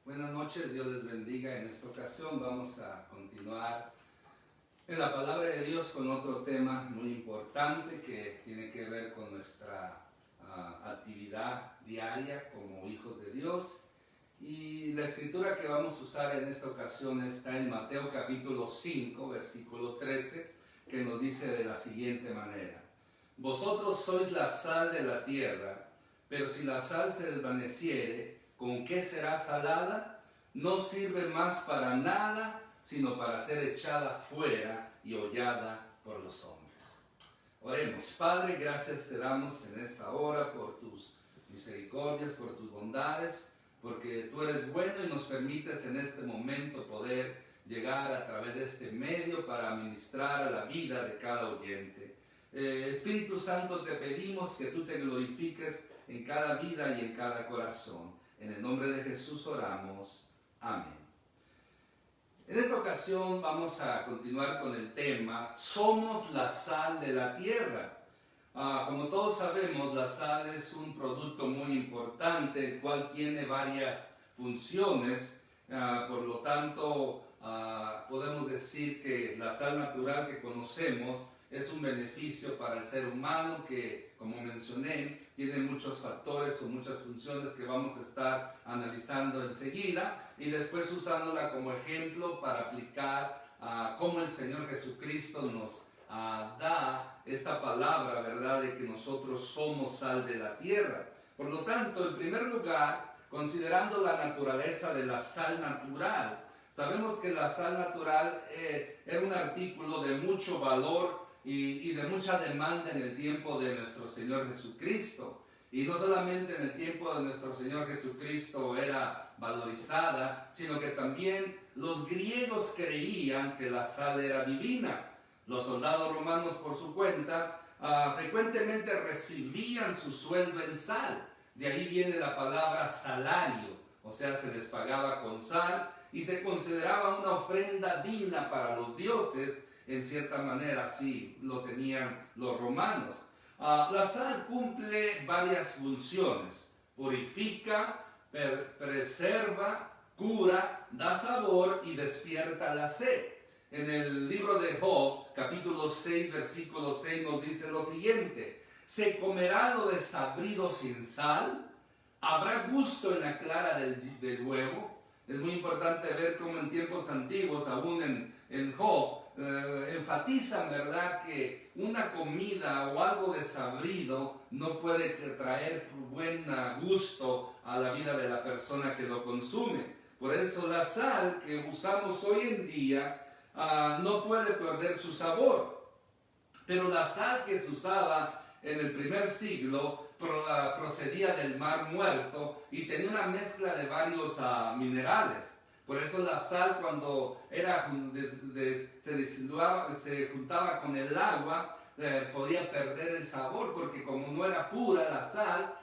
Buenas noches, Dios les bendiga. En esta ocasión vamos a continuar en la palabra de Dios con otro tema muy importante que tiene que ver con nuestra actividad diaria como hijos de Dios. Y la escritura que vamos a usar en esta ocasión está en Mateo capítulo 5, versículo 13, que nos dice de la siguiente manera: Vosotros sois la sal de la tierra, pero si la sal se desvaneciere, ¿con qué será salada? No sirve más para nada, sino para ser echada fuera y hollada por los hombres. Oremos. Padre, gracias te damos en esta hora por tus misericordias, por tus bondades, porque tú eres bueno y nos permites en este momento poder llegar a través de este medio para ministrar a la vida de cada oyente. Espíritu Santo, te pedimos que tú te glorifiques en cada vida y en cada corazón. En el nombre de Jesús oramos. Amén. En esta ocasión vamos a continuar con el tema Somos la sal de la tierra. Como todos sabemos, la sal es un producto muy importante, el cual tiene varias funciones. Por lo tanto, podemos decir que la sal natural que conocemos es un beneficio para el ser humano que, como mencioné, tiene muchos factores o muchas funciones que vamos a estar analizando enseguida y después usándola como ejemplo para aplicar cómo el Señor Jesucristo nos da esta palabra, ¿verdad?, de que nosotros somos sal de la tierra. Por lo tanto, en primer lugar, considerando la naturaleza de la sal natural, sabemos que la sal natural era un artículo de mucho valor y de mucha demanda en el tiempo de nuestro Señor Jesucristo. Y no solamente en el tiempo de nuestro Señor Jesucristo era valorizada, sino que también los griegos creían que la sal era divina. Los soldados romanos, por su cuenta, frecuentemente recibían su sueldo en sal. De ahí viene la palabra salario, o sea, se les pagaba con sal y se consideraba una ofrenda digna para los dioses. En cierta manera, así lo tenían los romanos. La sal cumple varias funciones: purifica, preserva, cura, da sabor y despierta la sed. En el libro de Job, capítulo 6, versículo 6, nos dice lo siguiente: ¿se comerá lo desabrido sin sal? ¿Habrá gusto en la clara del huevo? Es muy importante ver cómo en tiempos antiguos, aún en Job, enfatizan, ¿verdad?, que una comida o algo desabrido no puede traer buen gusto a la vida de la persona que lo consume. Por eso la sal que usamos hoy en día no puede perder su sabor. Pero la sal que se usaba en el primer siglo procedía del mar muerto y tenía una mezcla de varios minerales. Por eso la sal, cuando se juntaba con el agua, podía perder el sabor, porque como no era pura la sal,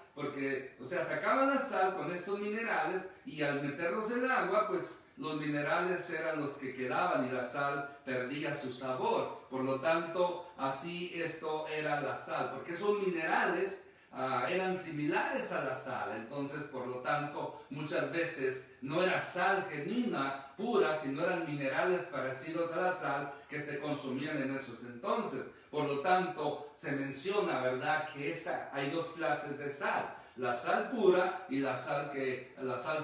sacaban la sal con estos minerales y al meterlos en el agua, pues los minerales eran los que quedaban y la sal perdía su sabor. Por lo tanto, así esto era la sal, porque esos minerales eran similares a la sal. Entonces, por lo tanto, muchas veces no era sal genuina, pura, sino eran minerales parecidos a la sal que se consumían en esos entonces. Por lo tanto, se menciona, ¿verdad?, que hay dos clases de sal: la sal pura y la sal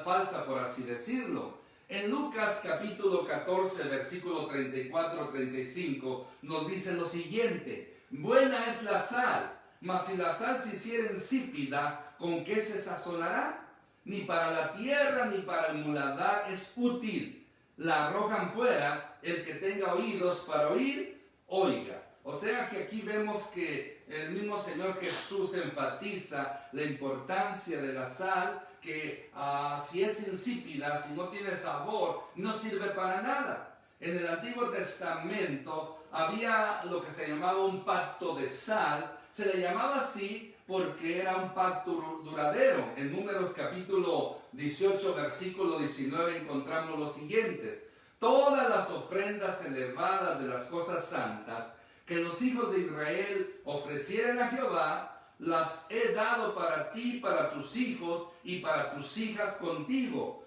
falsa, por así decirlo. En Lucas capítulo 14, versículo 34-35, nos dice lo siguiente: buena es la sal, mas si la sal se hiciera insípida, ¿con qué se sazonará? Ni para la tierra ni para el muladar es útil. La arrojan fuera. El que tenga oídos para oír, oiga. O sea que aquí vemos que el mismo Señor Jesús enfatiza la importancia de la sal, que si es insípida, si no tiene sabor, no sirve para nada. En el Antiguo Testamento había lo que se llamaba un pacto de sal. Se le llamaba así porque era un pacto duradero. En Números capítulo 18, versículo 19 encontramos los siguientes: todas las ofrendas elevadas de las cosas santas que los hijos de Israel ofrecieran a Jehová, las he dado para ti, para tus hijos y para tus hijas contigo,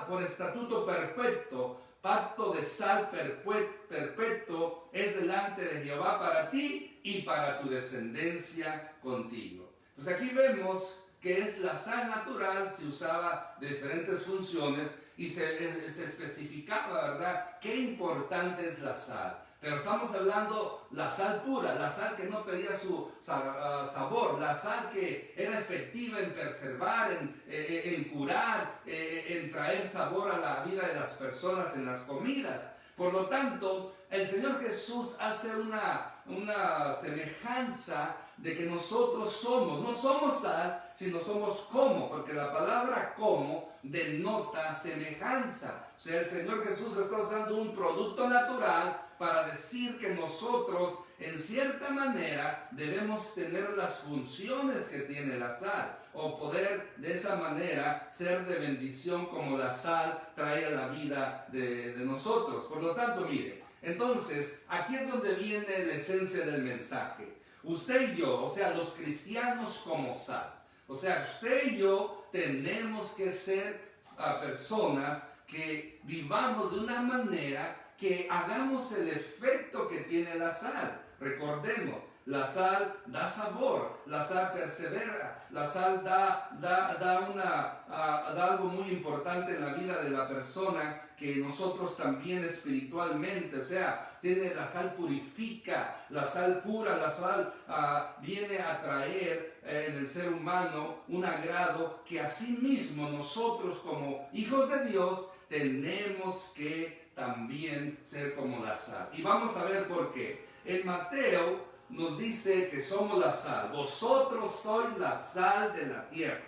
por estatuto perpetuo, pacto de sal perpetuo es delante de Jehová para ti y para tu descendencia contigo. Entonces aquí vemos que es la sal natural, se usaba de diferentes funciones y se especificaba, ¿verdad?, qué importante es la sal. Pero estamos hablando la sal pura, la sal que no pedía su sabor, la sal que era efectiva en preservar, en curar, en traer sabor a la vida de las personas en las comidas. Por lo tanto, el Señor Jesús hace una semejanza de que nosotros no somos sal, sino somos como, porque la palabra como denota semejanza. O sea, el Señor Jesús está usando un producto natural para decir que nosotros, en cierta manera, debemos tener las funciones que tiene la sal, o poder de esa manera ser de bendición como la sal trae a la vida de nosotros. Por lo tanto, mire, entonces, aquí es donde viene la esencia del mensaje. Usted y yo, o sea, los cristianos como sal. O sea, usted y yo tenemos que ser personas que vivamos de una manera que hagamos el efecto que tiene la sal. Recordemos, la sal da sabor, la sal persevera, la sal da algo muy importante en la vida de la persona, que nosotros también espiritualmente, o sea, la sal purifica, la sal cura, la sal viene a traer en el ser humano un agrado que asimismo nosotros como hijos de Dios tenemos que también ser como la sal. Y vamos a ver por qué. En Mateo nos dice que somos la sal. Vosotros sois la sal de la tierra.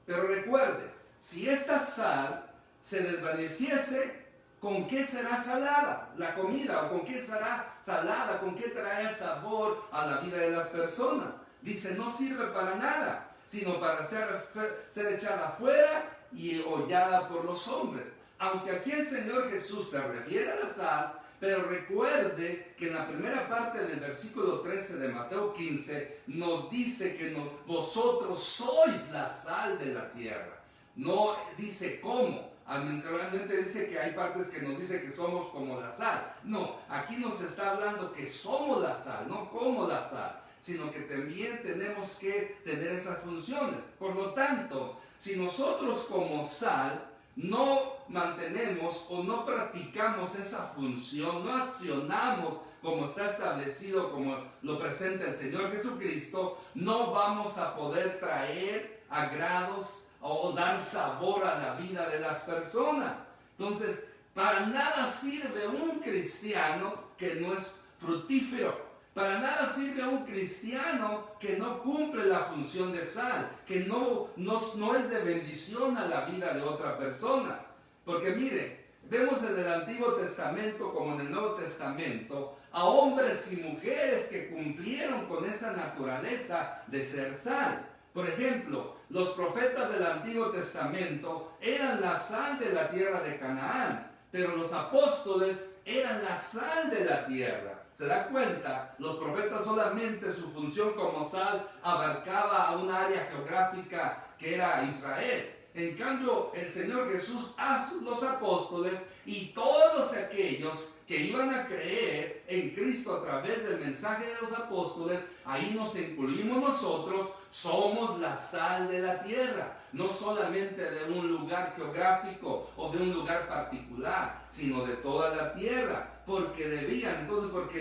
Pero recuerde, si esta sal se desvaneciese, ¿con qué será salada la comida? ¿O con qué será salada? ¿Con qué traerá sabor a la vida de las personas? Dice, no sirve para nada, sino para ser echada afuera y hollada por los hombres. Aunque aquí el Señor Jesús se refiere a la sal, pero recuerde que en la primera parte del versículo 13 de Mateo 15 nos dice que vosotros sois la sal de la tierra. No dice cómo. Realmente dice que hay partes que nos dice que somos como la sal. No, aquí nos está hablando que somos la sal, no como la sal, sino que también tenemos que tener esas funciones. Por lo tanto, si nosotros como sal no mantenemos o no practicamos esa función, no accionamos como está establecido, como lo presenta el Señor Jesucristo, no vamos a poder traer agrados o dar sabor a la vida de las personas. Entonces, para nada sirve un cristiano que no es fructífero. Para nada sirve un cristiano que no cumple la función de sal, que no es de bendición a la vida de otra persona. Porque mire, vemos en el Antiguo Testamento como en el Nuevo Testamento a hombres y mujeres que cumplieron con esa naturaleza de ser sal. Por ejemplo, los profetas del Antiguo Testamento eran la sal de la tierra de Canaán, pero los apóstoles eran la sal de la tierra. ¿Se da cuenta? Los profetas solamente su función como sal abarcaba a un área geográfica que era Israel. En cambio, el Señor Jesús hace los apóstoles y todos aquellos que iban a creer en Cristo a través del mensaje de los apóstoles, ahí nos incluimos nosotros, somos la sal de la tierra. No solamente de un lugar geográfico o de un lugar particular, sino de toda la tierra. Porque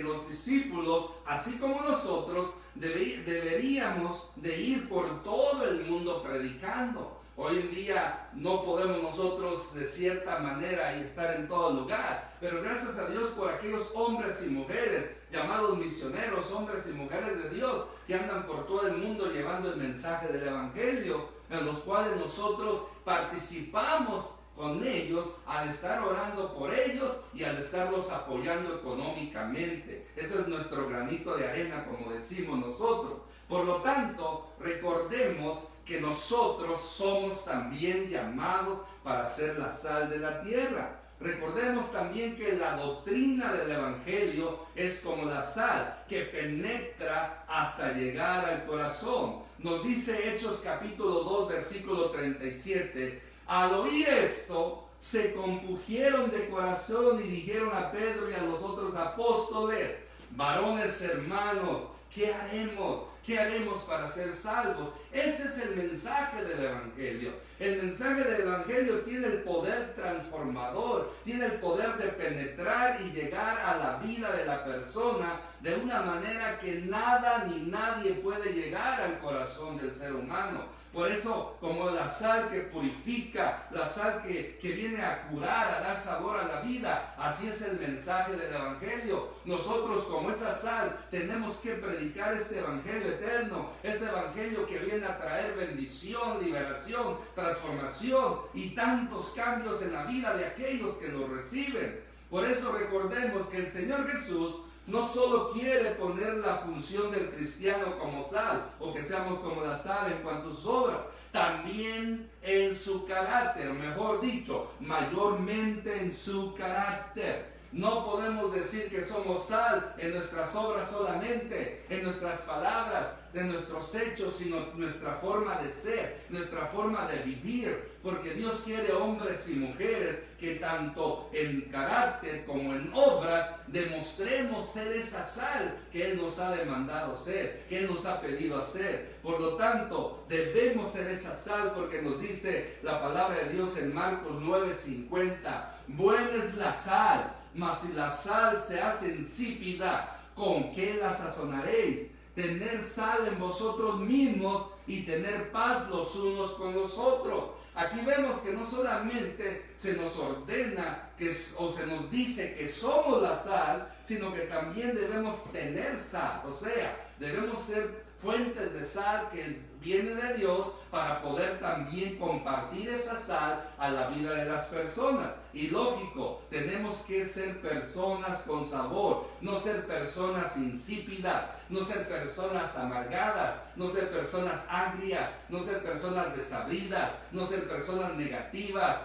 los discípulos, así como nosotros, deberíamos de ir por todo el mundo predicando. Hoy en día no podemos nosotros de cierta manera estar en todo lugar, pero gracias a Dios por aquellos hombres y mujeres llamados misioneros, hombres y mujeres de Dios que andan por todo el mundo llevando el mensaje del Evangelio, en los cuales nosotros participamos con ellos al estar orando por ellos y al estarlos apoyando económicamente. Ese es nuestro granito de arena, como decimos nosotros. Por lo tanto, recordemos que nosotros somos también llamados para ser la sal de la tierra. Recordemos también que la doctrina del Evangelio es como la sal que penetra hasta llegar al corazón. Nos dice Hechos capítulo 2 versículo 37, Al oír esto, se compungieron de corazón y dijeron a Pedro y a los otros apóstoles: varones hermanos, ¿qué haremos? ¿Qué haremos para ser salvos? Ese es el mensaje del Evangelio. El mensaje del Evangelio tiene el poder transformador, tiene el poder de penetrar y llegar a la vida de la persona de una manera que nada ni nadie puede llegar al corazón del ser humano. Por eso, como la sal que purifica, la sal que viene a curar, a dar sabor a la vida, así es el mensaje del Evangelio. Nosotros, como esa sal, tenemos que predicar este Evangelio eterno, este Evangelio que viene a traer bendición, liberación, transformación y tantos cambios en la vida de aquellos que lo reciben. Por eso recordemos que el Señor Jesús no solo quiere poner la función del cristiano como sal, o que seamos como la sal en cuanto a sus obras, también en su carácter, mejor dicho, mayormente en su carácter. No podemos decir que somos sal en nuestras obras solamente, en nuestras palabras, en nuestros hechos, sino nuestra forma de ser, nuestra forma de vivir, porque Dios quiere hombres y mujeres que tanto en carácter como en obras demostremos ser esa sal que Él nos ha demandado ser, que Él nos ha pedido hacer. Por lo tanto, debemos ser esa sal, porque nos dice la palabra de Dios en Marcos 9:50, buena es la sal, mas si la sal se hace insípida, ¿con qué la sazonaréis? Tener sal en vosotros mismos y tener paz los unos con los otros. Aquí vemos que no solamente se nos ordena o se nos dice que somos la sal, sino que también debemos tener sal. O sea, debemos ser fuentes de sal que viene de Dios para poder también compartir esa sal a la vida de las personas. Y lógico, tenemos que ser personas con sabor, no ser personas insípidas, no ser personas amargadas, no ser personas agrias, no ser personas desabridas, no ser personas negativas,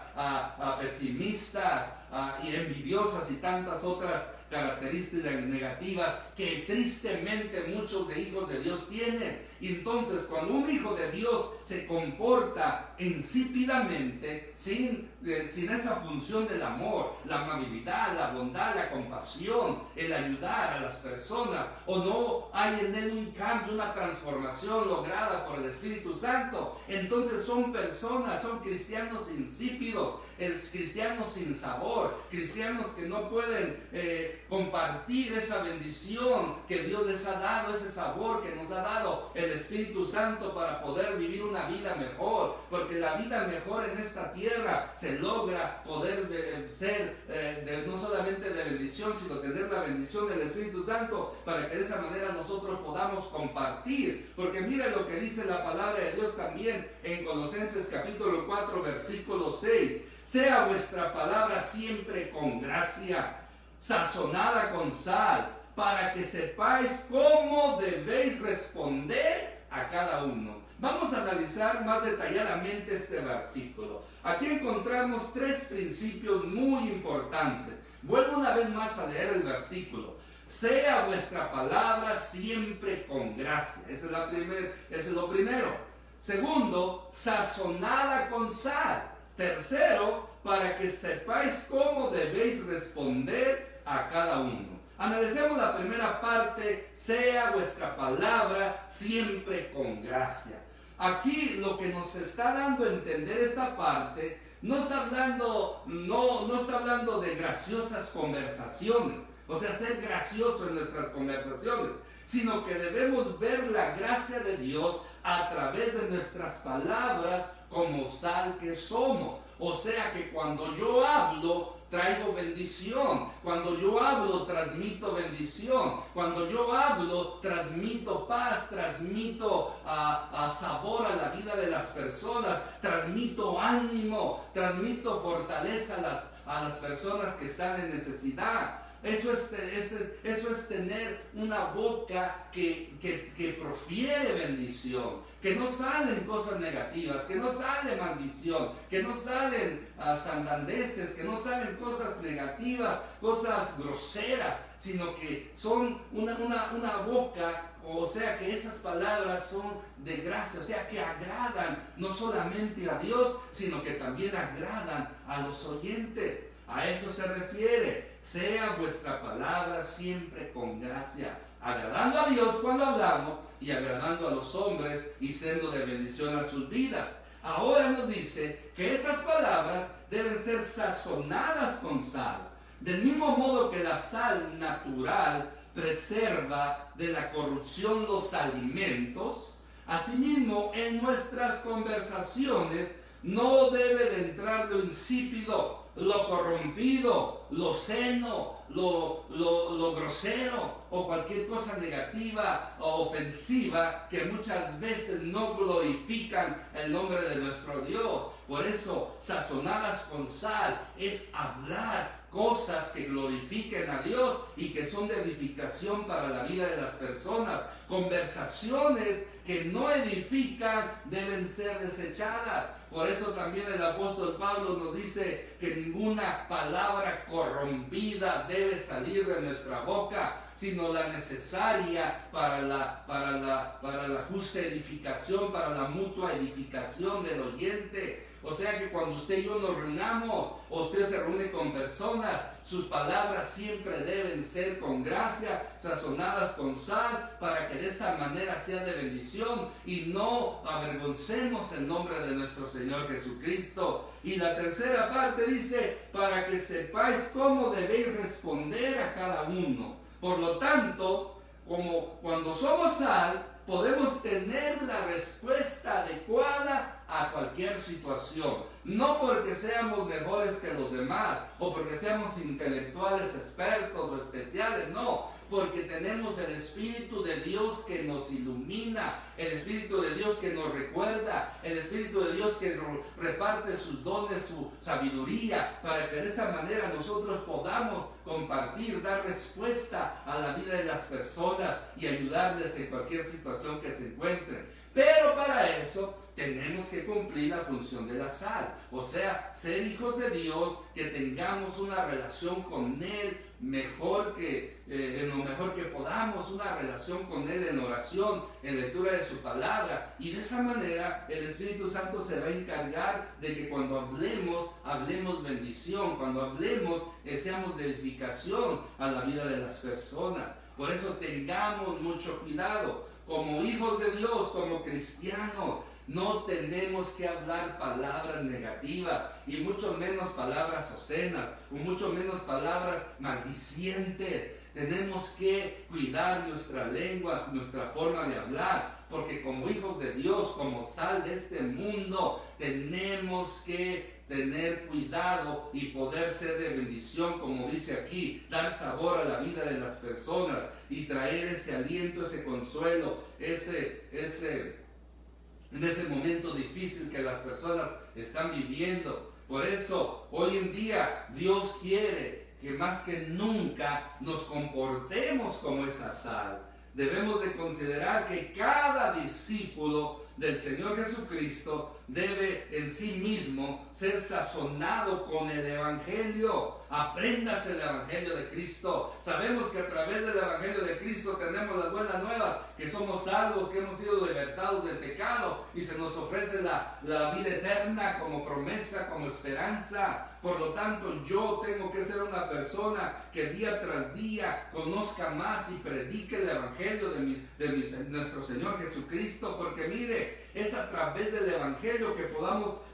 pesimistas y envidiosas y tantas otras características negativas que tristemente muchos de hijos de Dios tienen. Y entonces, cuando un hijo de Dios se comporta insípidamente, sin esa función del amor, la amabilidad, la bondad, la compasión, el ayudar a las personas, o no hay en él un cambio, una transformación lograda por el Espíritu Santo, entonces son personas, son cristianos insípidos, cristianos sin sabor, cristianos que no pueden compartir esa bendición que Dios les ha dado, ese sabor que nos ha dado el Espíritu Santo para poder vivir una vida mejor, porque la vida mejor en esta tierra se logra poder ser no solamente de bendición, sino tener la bendición del Espíritu Santo, para que de esa manera nosotros podamos compartir. Porque mira lo que dice la palabra de Dios también en Colosenses capítulo 4 versículo 6, sea vuestra palabra siempre con gracia, sazonada con sal, para que sepáis cómo debéis responder a cada uno. Vamos a analizar más detalladamente este versículo. Aquí encontramos tres principios muy importantes. Vuelvo una vez más a leer el versículo. Sea vuestra palabra siempre con gracia. Ese es lo primero. Segundo, sazonada con sal. Tercero, para que sepáis cómo debéis responder a cada uno. Analicemos la primera parte, sea vuestra palabra siempre con gracia. Aquí lo que nos está dando a entender esta parte, no está hablando de graciosas conversaciones, o sea, ser gracioso en nuestras conversaciones, sino que debemos ver la gracia de Dios a través de nuestras palabras como sal que somos. O sea que cuando yo hablo, traigo bendición. Cuando yo hablo, transmito bendición. Cuando yo hablo, transmito paz, transmito sabor a la vida de las personas, transmito ánimo, transmito fortaleza a las personas que están en necesidad. Eso es tener una boca que profiere bendición, que no salen cosas negativas, que no sale maldición, que no salen sandandeces, que no salen cosas negativas, cosas groseras, sino que son una boca, o sea que esas palabras son de gracia, o sea que agradan no solamente a Dios, sino que también agradan a los oyentes. A eso se refiere: sea vuestra palabra siempre con gracia, agradando a Dios cuando hablamos y agradando a los hombres y siendo de bendición a sus vidas. Ahora nos dice que esas palabras deben ser sazonadas con sal. Del mismo modo que la sal natural preserva de la corrupción los alimentos, asimismo en nuestras conversaciones no debe de entrar lo insípido, lo corrompido, lo seno, lo grosero o cualquier cosa negativa o ofensiva que muchas veces no glorifican el nombre de nuestro Dios. Por eso, sazonadas con sal es hablar cosas que glorifiquen a Dios y que son de edificación para la vida de las personas. Conversaciones que no edifican deben ser desechadas. Por eso también el apóstol Pablo nos dice que ninguna palabra corrompida debe salir de nuestra boca, sino la necesaria para la justa edificación, para la mutua edificación del oyente. O sea que cuando usted y yo nos reunamos, o usted se reúne con personas, sus palabras siempre deben ser con gracia, sazonadas con sal, para que de esta manera sea de bendición y no avergoncemos el nombre de nuestro Señor Jesucristo. Y la tercera parte dice: para que sepáis cómo debéis responder a cada uno. Por lo tanto, como cuando somos sal, podemos tener la respuesta adecuada a cualquier situación. No porque seamos mejores que los demás o porque seamos intelectuales expertos o especiales, no. Porque tenemos el Espíritu de Dios que nos ilumina, el Espíritu de Dios que nos recuerda, el Espíritu de Dios que reparte sus dones, su sabiduría, para que de esa manera nosotros podamos compartir, dar respuesta a la vida de las personas y ayudarles en cualquier situación que se encuentren. Pero para eso tenemos que cumplir la función de la sal, o sea, ser hijos de Dios, que tengamos una relación con Él en lo mejor que podamos, una relación con Él en oración, en lectura de su palabra, y de esa manera el Espíritu Santo se va a encargar de que cuando hablemos bendición, cuando hablemos seamos de edificación a la vida de las personas. Por eso tengamos mucho cuidado, como hijos de Dios, como cristianos. No tenemos que hablar palabras negativas, y mucho menos palabras obscenas, o mucho menos palabras maldicientes. Tenemos que cuidar nuestra lengua, nuestra forma de hablar, porque como hijos de Dios, como sal de este mundo, tenemos que tener cuidado y poder ser de bendición, como dice aquí, dar sabor a la vida de las personas y traer ese aliento, ese consuelo, en ese momento difícil que las personas están viviendo. Por eso, hoy en día, Dios quiere que más que nunca nos comportemos como esa sal. Debemos de considerar que cada discípulo del Señor Jesucristo debe en sí mismo ser sazonado con el Evangelio. Apréndase el Evangelio de Cristo. Sabemos que a través del Evangelio de Cristo tenemos las buenas nuevas, que somos salvos, que hemos sido libertados del pecado y se nos ofrece la vida eterna como promesa, como esperanza. Por lo tanto, yo tengo que ser una persona que día tras día conozca más y predique el Evangelio de nuestro Señor Jesucristo, porque mire, es a través del Evangelio que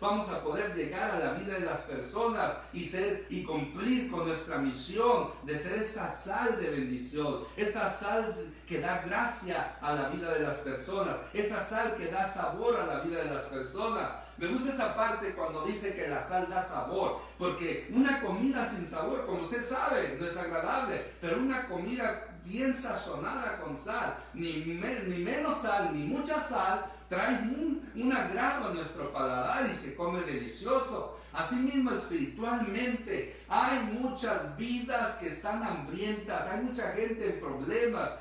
vamos a poder llegar a la vida de las personas y cumplir con nuestra misión de ser esa sal de bendición, esa sal que da gracia a la vida de las personas, esa sal que da sabor a la vida de las personas. Me gusta esa parte cuando dice que la sal da sabor, porque una comida sin sabor, como usted sabe, no es agradable, pero una comida bien sazonada con sal, ni menos sal, ni mucha sal, trae un agrado a nuestro paladar y se come delicioso. Asimismo, espiritualmente, hay muchas vidas que están hambrientas, hay mucha gente en problemas,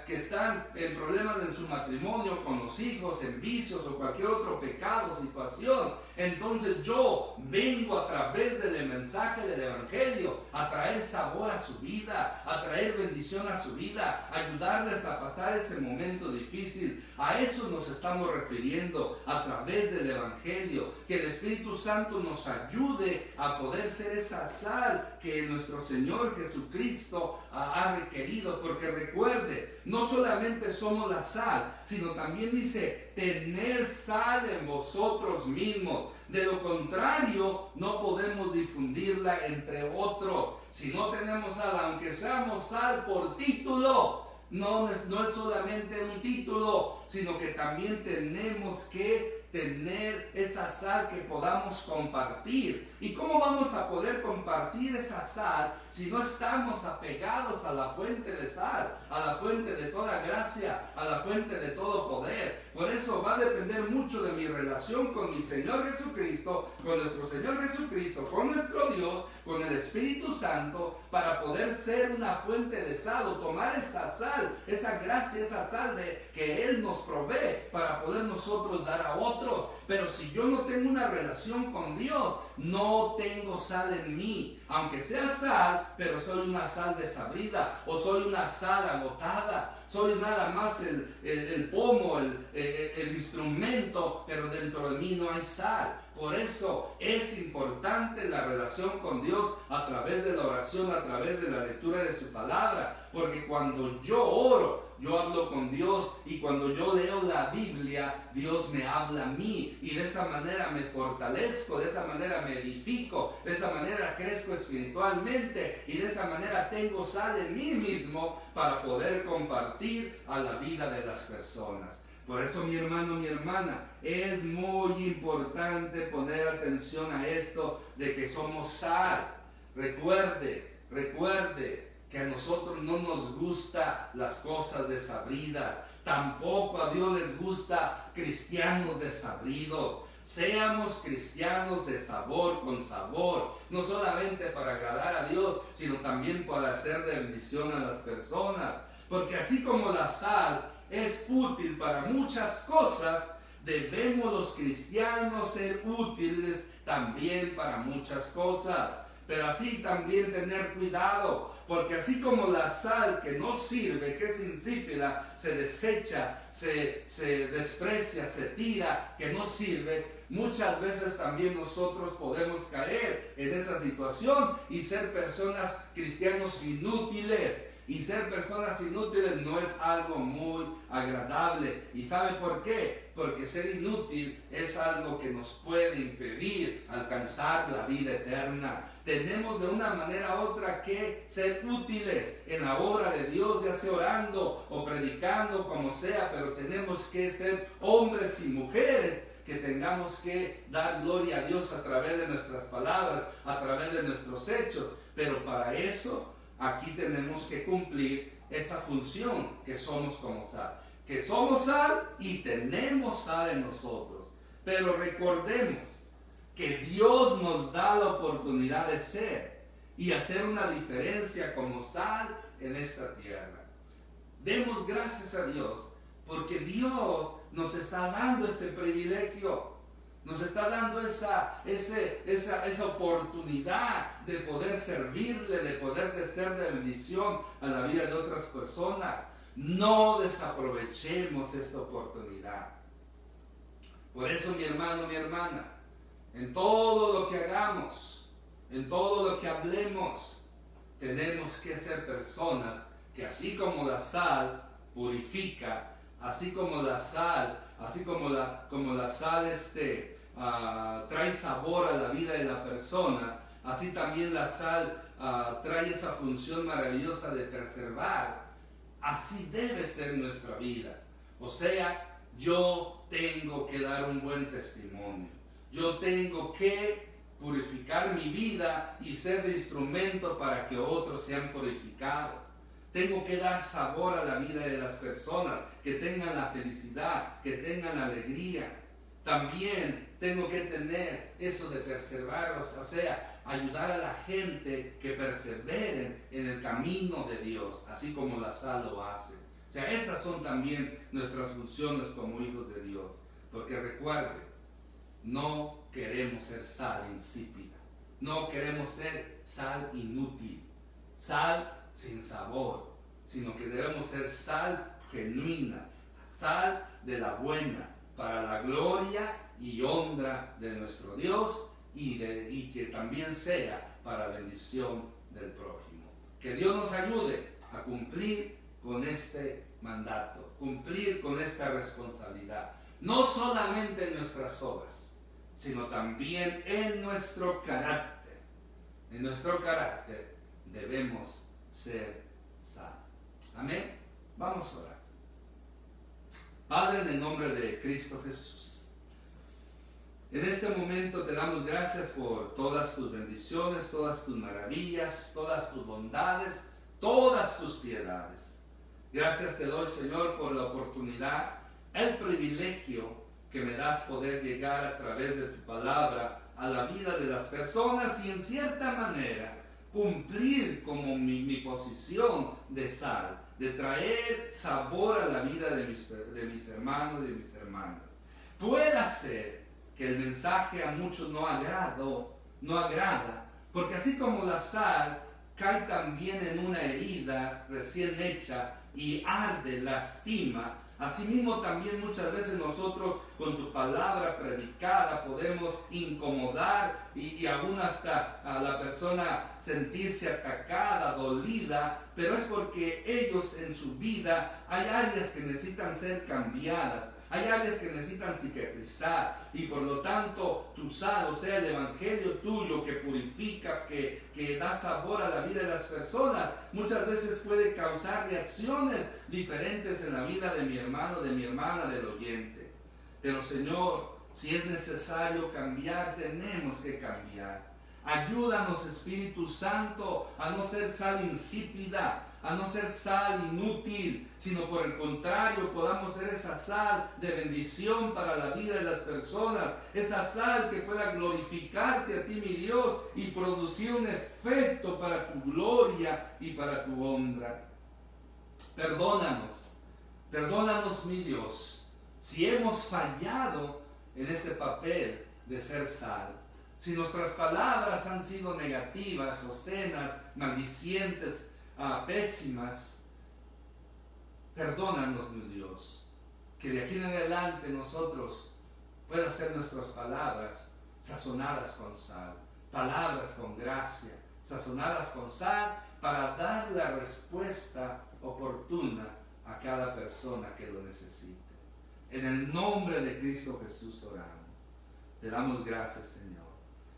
que están en problemas en su matrimonio, con los hijos, en vicios o cualquier otro pecado, situación. Entonces yo vengo a través del mensaje del Evangelio a traer sabor a su vida, a traer bendición a su vida, ayudarles a pasar ese momento difícil. A eso nos estamos refiriendo a través del Evangelio, que el Espíritu Santo nos ayude a poder ser esa sal que nuestro Señor Jesucristo ha requerido. Porque recuerde, no solamente somos la sal, sino también dice, tener sal en vosotros mismos. De lo contrario, no podemos difundirla entre otros. Si no tenemos sal, aunque seamos sal por título, no es solamente un título, sino que también tenemos que tener esa sal que podamos compartir. ¿Y cómo vamos a poder compartir esa sal si no estamos apegados a la fuente de sal, a la fuente de toda gracia, a la fuente de todo poder? Por eso va a depender mucho de mi relación con mi Señor Jesucristo, con nuestro Señor Jesucristo, con nuestro Dios, con el Espíritu Santo, para poder ser una fuente de sal o tomar esa sal, esa gracia, esa sal que Él nos provee para poder nosotros dar a otros. Pero si yo no tengo una relación con Dios, no tengo sal en mí. Aunque sea sal, pero soy una sal desabrida o soy una sal agotada. Soy nada más el pomo, el instrumento, pero dentro de mí no hay sal. Por eso es importante la relación con Dios a través de la oración, a través de la lectura de su palabra. Porque cuando yo oro, yo hablo con Dios, y cuando yo leo la Biblia, Dios me habla a mí, y de esa manera me fortalezco, de esa manera me edifico, de esa manera crezco espiritualmente, y de esa manera tengo sal en mí mismo para poder compartir a la vida de las personas. Por eso, mi hermano, mi hermana, es muy importante poner atención a esto de que somos sal. Recuerde que a nosotros no nos gustan las cosas desabridas. Tampoco a Dios les gusta cristianos desabridos. Seamos cristianos de sabor, con sabor, no solamente para agradar a Dios, sino también para hacer de bendición a las personas. Porque así como la sal es útil para muchas cosas, debemos los cristianos ser útiles también para muchas cosas. Pero así también tener cuidado, porque así como la sal que no sirve, que es insípida, se desecha, se desprecia, se tira, que no sirve, muchas veces también nosotros podemos caer en esa situación y ser personas, cristianos inútiles. Y ser personas inútiles no es algo muy agradable. ¿Y sabe por qué? Porque ser inútil es algo que nos puede impedir alcanzar la vida eterna. Tenemos de una manera u otra que ser útiles en la obra de Dios, ya sea orando o predicando, como sea, pero tenemos que ser hombres y mujeres que tengamos que dar gloria a Dios a través de nuestras palabras, a través de nuestros hechos. Pero para eso, aquí tenemos que cumplir esa función que somos como sal. Que somos sal y tenemos sal en nosotros. Pero recordemos que Dios nos da la oportunidad de ser y hacer una diferencia como sal en esta tierra. Demos gracias a Dios porque Dios nos está dando ese privilegio. Nos está dando esa oportunidad de poder servirle, de poder ser de bendición a la vida de otras personas. No desaprovechemos esta oportunidad. Por eso, mi hermano, mi hermana, en todo lo que hagamos, en todo lo que hablemos, tenemos que ser personas que así como la sal purifica, así como la sal trae sabor a la vida de la persona, así también la sal trae esa función maravillosa de preservar. Así debe ser nuestra vida. O sea, yo tengo que dar un buen testimonio. Yo tengo que purificar mi vida y ser de instrumento para que otros sean purificados. Tengo que dar sabor a la vida de las personas, que tengan la felicidad, que tengan la alegría. También tengo que tener eso de perseverar, o sea, ayudar a la gente que perseveren en el camino de Dios, así como la sal lo hace. O sea, esas son también nuestras funciones como hijos de Dios. Porque recuerde, no queremos ser sal insípida, no queremos ser sal inútil, sal sin sabor, sino que debemos ser sal genuina, sal de la buena, para la gloria y honra de nuestro Dios y que también sea para bendición del prójimo. Que Dios nos ayude a cumplir con este mandato, cumplir con esta responsabilidad, no solamente en nuestras obras, sino también en nuestro carácter. En nuestro carácter debemos ser sal. Amén. Vamos a orar. Padre, en el nombre de Cristo Jesús, en este momento te damos gracias por todas tus bendiciones, todas tus maravillas, todas tus bondades, todas tus piedades. Gracias te doy, Señor, por la oportunidad, el privilegio que me das poder llegar a través de tu palabra a la vida de las personas y en cierta manera cumplir como mi posición de sal, de traer sabor a la vida de mis hermanos y de mis hermanas. Puede ser que el mensaje a muchos no agrada, porque así como la sal cae también en una herida recién hecha y arde, lastima, asimismo también muchas veces nosotros con tu palabra predicada podemos incomodar y aún hasta a la persona sentirse atacada, dolida, pero es porque ellos en su vida hay áreas que necesitan ser cambiadas, hay áreas que necesitan cicatrizar y por lo tanto tu sal, o sea el evangelio tuyo que purifica, que da sabor a la vida de las personas, muchas veces puede causar reacciones diferentes en la vida de mi hermano, de mi hermana, del oyente. Pero Señor, si es necesario cambiar, tenemos que cambiar. Ayúdanos, Espíritu Santo, a no ser sal insípida, a no ser sal inútil, sino por el contrario podamos ser esa sal de bendición para la vida de las personas, esa sal que pueda glorificarte a ti, mi Dios, y producir un efecto para tu gloria y para tu honra. Perdónanos, mi Dios, si hemos fallado en este papel de ser sal. Si nuestras palabras han sido negativas, obscenas, maldicientes, pésimas, perdónanos, mi Dios, que de aquí en adelante nosotros puedan ser nuestras palabras sazonadas con sal, palabras con gracia, sazonadas con sal, para dar la respuesta oportuna a cada persona que lo necesite. En el nombre de Cristo Jesús oramos. Te damos gracias, Señor.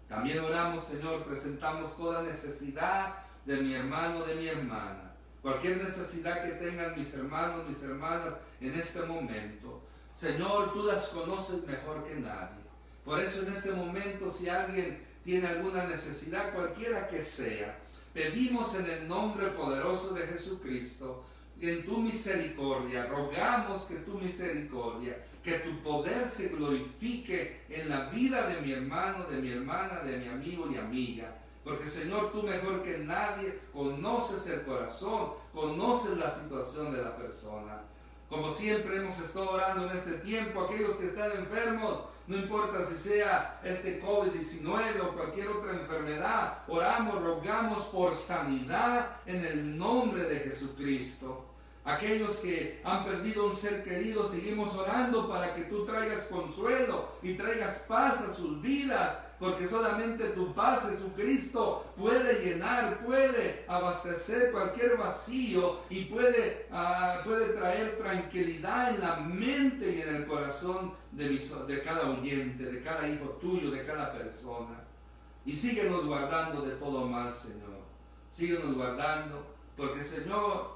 También oramos, Señor, presentamos toda necesidad de mi hermano, de mi hermana. Cualquier necesidad que tengan mis hermanos, mis hermanas en este momento. Señor, tú las conoces mejor que nadie. Por eso en este momento, si alguien tiene alguna necesidad, cualquiera que sea, pedimos en el nombre poderoso de Jesucristo, en tu misericordia, rogamos que tu misericordia, que tu poder se glorifique en la vida de mi hermano, de mi hermana, de mi amigo y amiga. Porque Señor, tú mejor que nadie conoces el corazón, conoces la situación de la persona. Como siempre hemos estado orando en este tiempo, aquellos que están enfermos, no importa si sea este COVID-19 o cualquier otra enfermedad, oramos, rogamos por sanidad en el nombre de Jesucristo. Aquellos que han perdido un ser querido, seguimos orando para que tú traigas consuelo y traigas paz a sus vidas, porque solamente tu paz, Jesucristo, puede llenar, puede abastecer cualquier vacío y puede traer tranquilidad en la mente y en el corazón de cada oyente, de cada hijo tuyo, de cada persona. Y síguenos guardando de todo mal, Señor. Síguenos guardando, porque, Señor,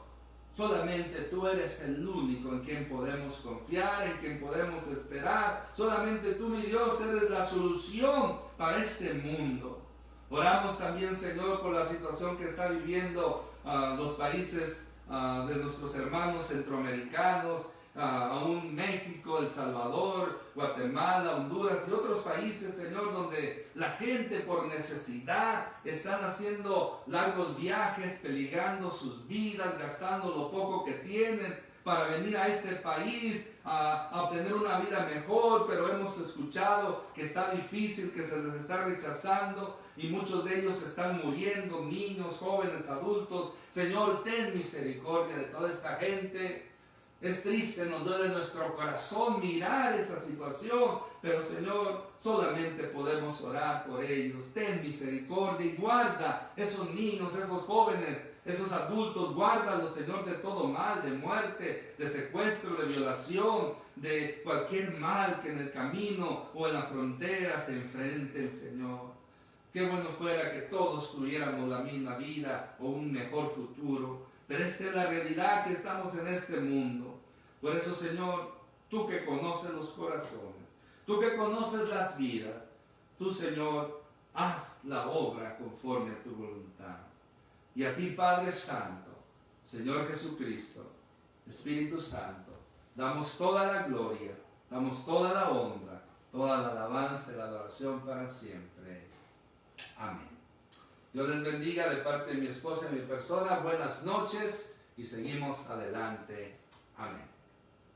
solamente tú eres el único en quien podemos confiar, en quien podemos esperar. Solamente tú, mi Dios, eres la solución para este mundo. Oramos también, Señor, por la situación que está viviendo los países de nuestros hermanos centroamericanos, aún México, El Salvador, Guatemala, Honduras y otros países, Señor, donde la gente por necesidad están haciendo largos viajes, peligrando sus vidas, gastando lo poco que tienen para venir a este país a obtener una vida mejor, pero hemos escuchado que está difícil, que se les está rechazando y muchos de ellos están muriendo, niños, jóvenes, adultos. Señor, ten misericordia de toda esta gente. Es triste, nos duele nuestro corazón mirar esa situación, pero Señor, solamente podemos orar por ellos. Ten misericordia y guarda esos niños, esos jóvenes, esos adultos, guárdalos, Señor, de todo mal, de muerte, de secuestro, de violación, de cualquier mal que en el camino o en la frontera se enfrenten, Señor. Qué bueno fuera que todos tuviéramos la misma vida o un mejor futuro, pero esta es la realidad que estamos en este mundo. Por eso, Señor, tú que conoces los corazones, tú que conoces las vidas, tú, Señor, haz la obra conforme a tu voluntad. Y a ti, Padre Santo, Señor Jesucristo, Espíritu Santo, damos toda la gloria, damos toda la honra, toda la alabanza y la adoración para siempre. Amén. Dios les bendiga de parte de mi esposa y mi persona. Buenas noches y seguimos adelante. Amén.